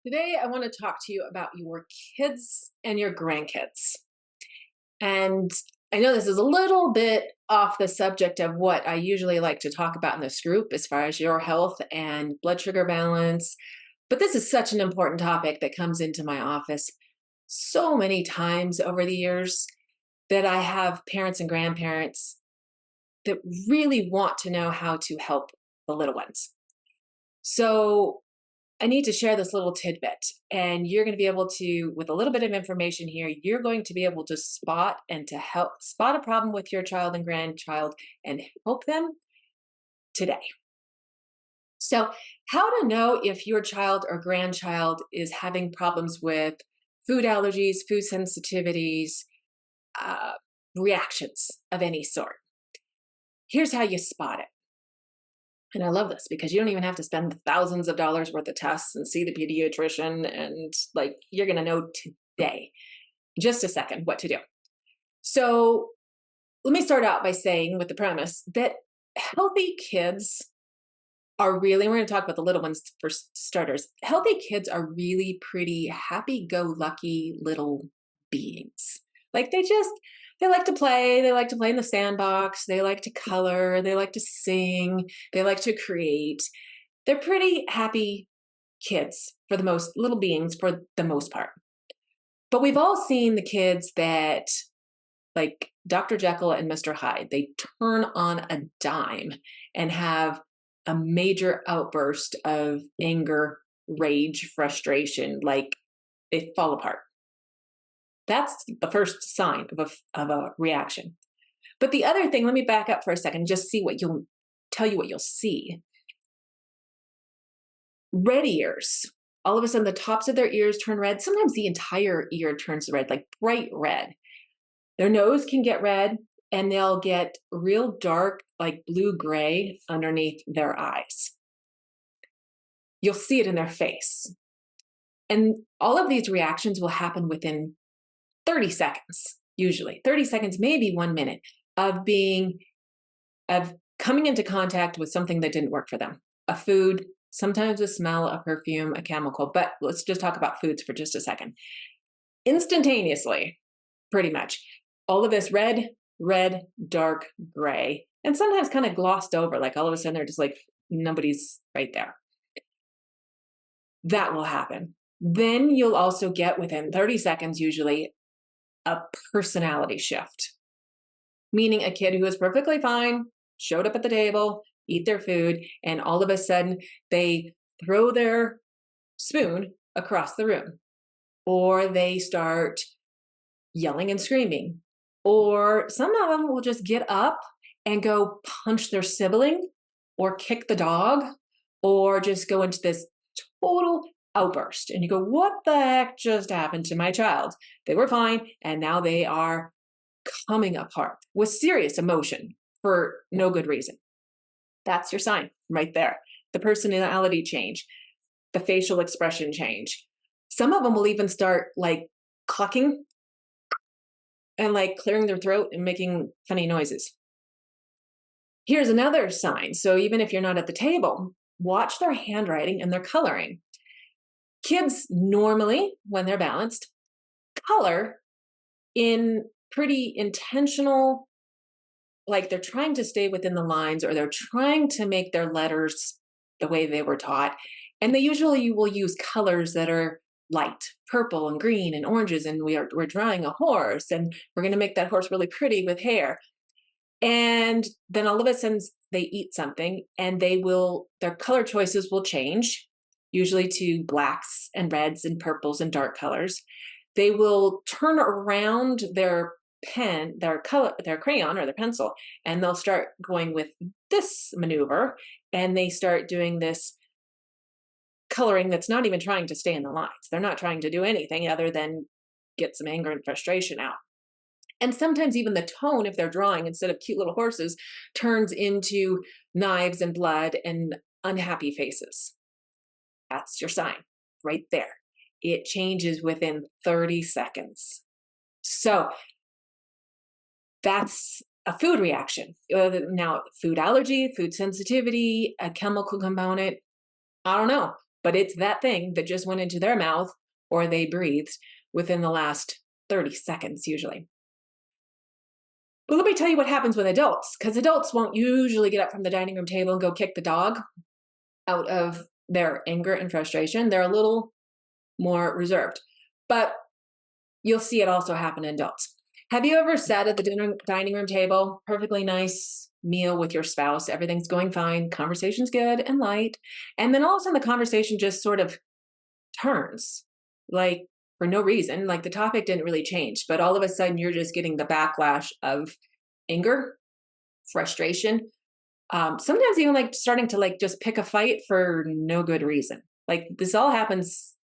Today, I want to talk to you about your kids and your grandkids. And I know this is a little bit off the subject of what I usually like to talk about in this group as far as your health and blood sugar balance. But this is such an important topic that comes into my office so many times over the years that I have parents and grandparents that really want to know how to help the little ones. So I need to share this little tidbit, and you're going to be able to, with a little bit of information here, you're going to be able to spot and to help spot a problem with your child and grandchild and help them today. So, how to know if your child or grandchild is having problems with food allergies, food sensitivities, uh, reactions of any sort. Here's how you spot it. And I love this because you don't even have to spend thousands of dollars worth of tests and see the pediatrician and you're going to know today, just a second, what to do. So let me start out by saying with the premise that healthy kids are really, we're going to talk about the little ones for starters. Healthy kids are really pretty happy-go-lucky little beings. Like they like to play. They like to play in the sandbox. They like to color. They like to sing. They like to create. They're pretty happy kids for the most, little beings for the most part. But we've all seen the kids that, like Dr. Jekyll and Mr. Hyde, they turn on a dime and have a major outburst of anger, rage, frustration, like they fall apart. That's the first sign of a reaction. But the other thing, let me back up for a second, just tell you what you'll see. Red ears. All of a sudden, the tops of their ears turn red. Sometimes the entire ear turns red, like bright red. Their nose can get red, and they'll get real dark, like blue-gray underneath their eyes. You'll see it in their face. And all of these reactions will happen within 30 seconds, usually 30 seconds, maybe 1 minute of coming into contact with something that didn't work for them. A food, sometimes a smell, a perfume, a chemical, but let's just talk about foods for just a second. Instantaneously, pretty much, all of this red, dark gray, and sometimes kind of glossed over, like all of a sudden they're just like, nobody's right there. That will happen. Then you'll also get within 30 seconds, usually, a personality shift, meaning a kid who is perfectly fine, showed up at the table, eat their food, and all of a sudden they throw their spoon across the room, or they start yelling and screaming, or some of them will just get up and go punch their sibling or kick the dog or just go into this total outburst. And you go, what the heck just happened to my child? They were fine, and now they are coming apart with serious emotion for no good reason. That's your sign right there. The personality change, the facial expression change. Some of them will even start like clucking and like clearing their throat and making funny noises. Here's another sign. So even if you're not at the table, watch their handwriting and their coloring. Kids normally, when they're balanced, color in pretty intentional, like they're trying to stay within the lines or they're trying to make their letters the way they were taught. And they usually will use colors that are light, purple and green and oranges. And we're drawing a horse and we're going to make that horse really pretty with hair. And then all of a sudden they eat something and their color choices will change, usually to blacks and reds and purples and dark colors. They will turn around their pen, their crayon or their pencil, and they'll start going with this maneuver, and they start doing this coloring that's not even trying to stay in the lines. They're not trying to do anything other than get some anger and frustration out. And sometimes even the tone, if they're drawing, instead of cute little horses, turns into knives and blood and unhappy faces. That's your sign right there. It changes within 30 seconds. So that's a food reaction. Now, food allergy, food sensitivity, a chemical component, I don't know. but it's that thing that just went into their mouth or they breathed within the last 30 seconds usually. But let me tell you what happens with adults, because adults won't usually get up from the dining room table and go kick the dog out of their anger and frustration. They're a little more reserved, but you'll see it also happen in adults. Have you ever sat at the dining room table, perfectly nice meal with your spouse, everything's going fine, conversation's good and light, and then all of a sudden the conversation just sort of turns, like for no reason, like the topic didn't really change, but all of a sudden you're just getting the backlash of anger, frustration, sometimes even like starting to like just pick a fight for no good reason. Like this all happens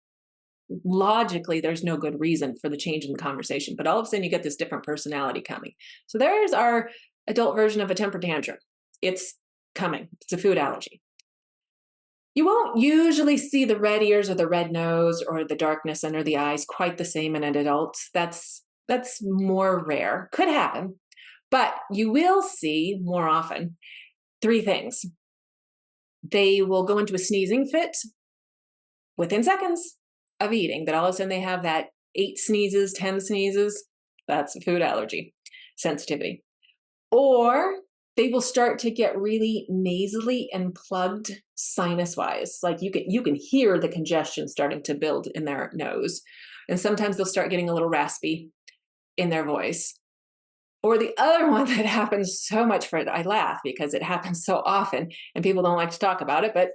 logically, there's no good reason for the change in the conversation, but all of a sudden you get this different personality coming. So there's our adult version of a temper tantrum. It's coming. It's a food allergy. You won't usually see the red ears or the red nose or the darkness under the eyes quite the same in an adult. That's more rare. Could happen, but you will see more often three things. They will go into a sneezing fit within seconds of eating, that all of a sudden they have that 8 sneezes, 10 sneezes. That's a food allergy sensitivity. Or they will start to get really nasally and plugged sinus wise. Like you can hear the congestion starting to build in their nose. And sometimes they'll start getting a little raspy in their voice. Or the other one that happens so much I laugh because it happens so often and people don't like to talk about it, but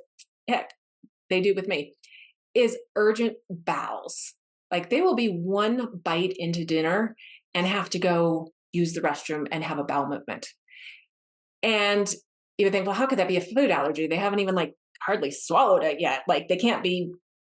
heck, they do with me, is urgent bowels. Like they will be one bite into dinner and have to go use the restroom and have a bowel movement. And you would think, well, how could that be a food allergy? They haven't even like hardly swallowed it yet. Like they can't be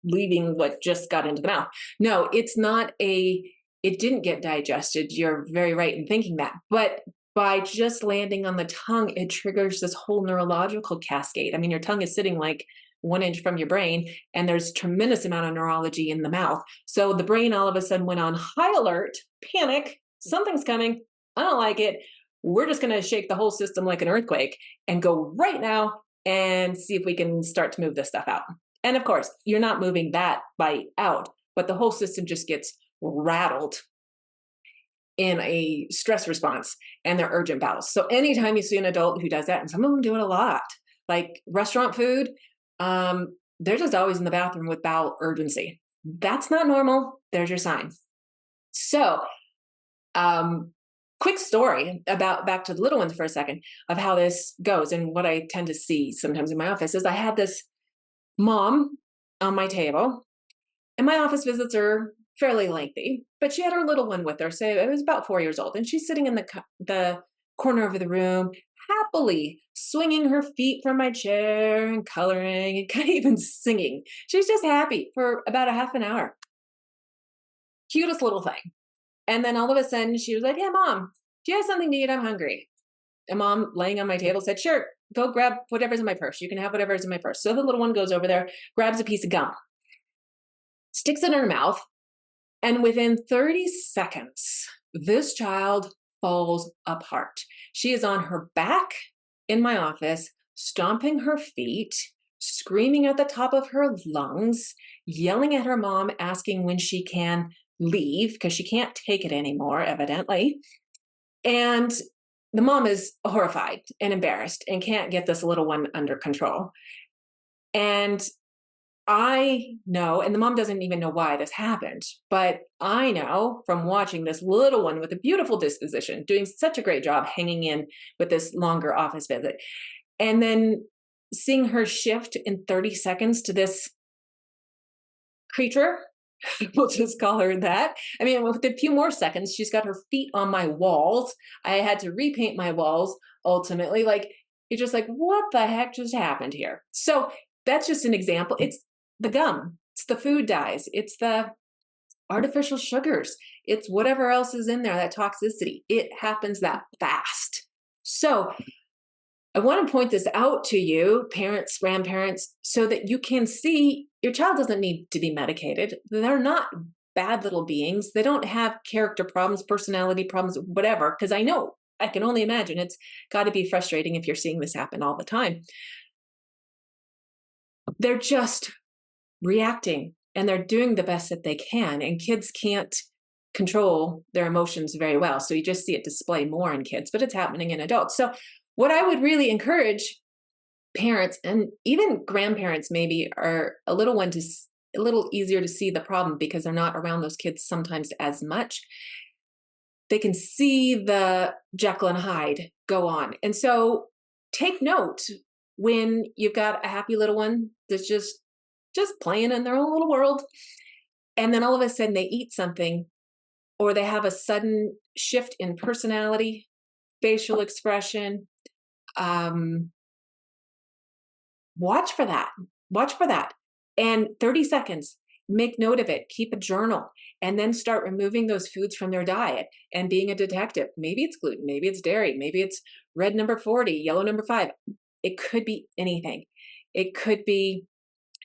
leaving what just got into the mouth. No, it's not it didn't get digested. You're very right in thinking that. But by just landing on the tongue, it triggers this whole neurological cascade. I mean, your tongue is sitting like 1 inch from your brain, and there's tremendous amount of neurology in the mouth. So the brain all of a sudden went on high alert, panic, something's coming, I don't like it. We're just going to shake the whole system like an earthquake and go right now and see if we can start to move this stuff out. And of course, you're not moving that bite out, but the whole system just gets rattled in a stress response and their urgent bowels. So anytime you see an adult who does that, and some of them do it a lot, like restaurant food, they're just always in the bathroom with bowel urgency. That's not normal. There's your sign. So, quick story about back to the little ones for a second of how this goes. And what I tend to see sometimes in my office is I have this mom on my table, and my office visits are fairly lengthy, but she had her little one with her. So it was about 4 years old, and she's sitting in the corner of the room, happily swinging her feet from my chair and coloring and kind of even singing. She's just happy for about a half an hour. Cutest little thing. And then all of a sudden she was like, "Yeah, Mom, do you have something to eat? I'm hungry." And Mom, laying on my table, said, "Sure, go grab whatever's in my purse. You can have whatever's in my purse." So the little one goes over there, grabs a piece of gum, sticks it in her mouth, and within 30 seconds, this child falls apart. She is on her back in my office, stomping her feet, screaming at the top of her lungs, yelling at her mom, asking when she can leave because she can't take it anymore, evidently. And the mom is horrified and embarrassed and can't get this little one under control. And I know, and the mom doesn't even know why this happened, but I know from watching this little one with a beautiful disposition, doing such a great job hanging in with this longer office visit, and then seeing her shift in 30 seconds to this creature, we'll just call her that. I mean, with a few more seconds, she's got her feet on my walls. I had to repaint my walls ultimately. Like, you're just like, what the heck just happened here? So that's just an example. It's the gum, it's the food dyes, it's the artificial sugars, it's whatever else is in there, that toxicity. It happens that fast. So I want to point this out to you, parents, grandparents, so that you can see your child doesn't need to be medicated. They're not bad little beings. They don't have character problems, personality problems, whatever. Because I can only imagine it's got to be frustrating if you're seeing this happen all the time. They're just reacting and they're doing the best that they can. And kids can't control their emotions very well. So you just see it display more in kids, but it's happening in adults. So, what I would really encourage parents and even grandparents maybe are a little easier to see the problem because they're not around those kids sometimes as much. They can see the Jekyll and Hyde go on. And so take note when you've got a happy little one that's just playing in their own little world, and then all of a sudden they eat something or they have a sudden shift in personality, facial expression. Um, Watch for that. Watch for that. And 30 seconds, make note of it, keep a journal, and then start removing those foods from their diet and being a detective. Maybe it's gluten, maybe it's dairy, maybe it's red number 40, yellow number 5. It could be anything. It could be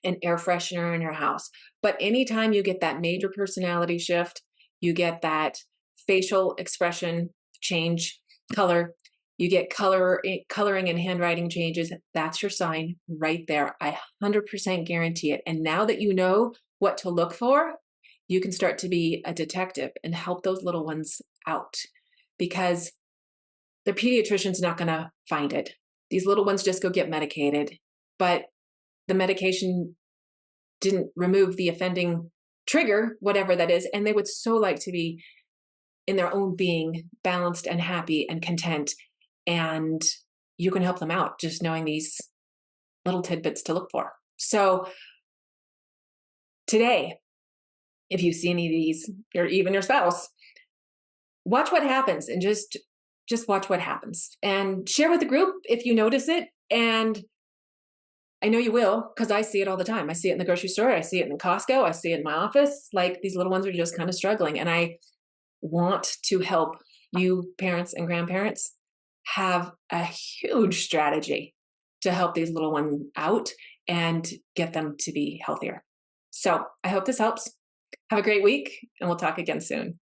an air freshener in your house. But anytime you get that major personality shift, you get that facial expression change, color, you get coloring and handwriting changes, that's your sign right there. I 100% guarantee it. And now that you know what to look for, you can start to be a detective and help those little ones out because the pediatrician's not going to find it. These little ones just go get medicated, but the medication didn't remove the offending trigger, whatever that is, and they would so like to be in their own being balanced and happy and content. And you can help them out just knowing these little tidbits to look for. So today, if you see any of these, or even your spouse, watch what happens and just watch what happens and share with the group if you notice it. And I know you will, because I see it all the time. I see it in the grocery store. I see it in Costco. I see it in my office. Like these little ones are just kind of struggling. And I want to help you, parents and grandparents, have a huge strategy to help these little ones out and get them to be healthier. So I hope this helps. Have a great week, and we'll talk again soon.